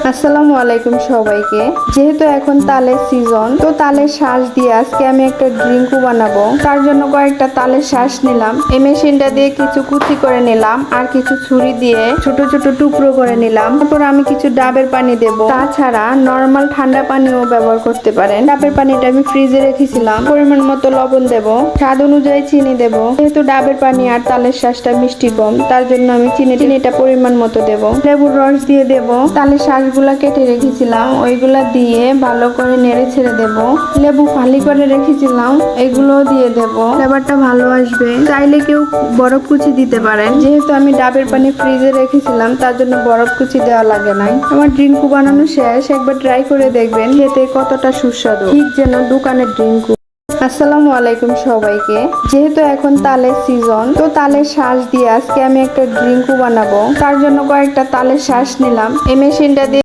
আসসালামু আলাইকুম সবাইকে। যেহেতু এখন তালের সিজন, তো তালের শ্বাস দিয়ে আজকে আমি একটা ড্রিঙ্কও বানাবো। তার জন্য কয়েকটা তালের শ্বাস নিলাম। এই মেশিনটা দিয়ে কিছু কুচি করে নিলাম আর কিছু ছুরি দিয়ে ছোট ছোট টুকরো করে নিলাম। তারপর আমি কিছু ডাবের পানি দেব। তাছাড়া নরমাল ঠান্ডা পানিও ব্যবহার করতে পারেন। ডাবের পানিটা আমি ফ্রিজে রেখেছিলাম। পরিমাণ মতো লবণ দেব, স্বাদ অনুযায়ী চিনি দেব। যেহেতু ডাবের পানি আর তালের শ্বাসটা মিষ্টি কম, তার জন্য আমি চিনিটা পরিমাণ মতো দেব। লেবুর রস দিয়ে দেব। তালের শ্বাসগুলা কেটে রেখেছিলাম, ওইগুলা দিয়ে ভালো করে নেড়ে ছেড়ে দেব। লেবু ফালি করে রেখেছিলাম, এগুলো দিয়ে দেব। ফ্লেভারটা ভালো আসবে। চাইলে কেউ বরফ কুচি দিতে পারেন। যেহেতু আমি ডাবের পানি ফ্রিজে রেখেছিলাম, তার জন্য বরফ কুচি দেওয়া লাগে নাই। আমার ড্রিঙ্কু বানানো শেষ। একবার ট্রাই করে দেখবেন খেতে কতটা সুস্বাদু, ঠিক যেন দোকানের ড্রিঙ্কু। আসসালামু আলাইকুম সবাইকে। যেহেতু এখন তালের সিজন, তো তালের শ্বাস দিয়ে আজকে আমি একটা ড্রিঙ্কও বানাবো। তার জন্য কয়েকটা তালের শ্বাস নিলাম। এই মেশিনটা দিয়ে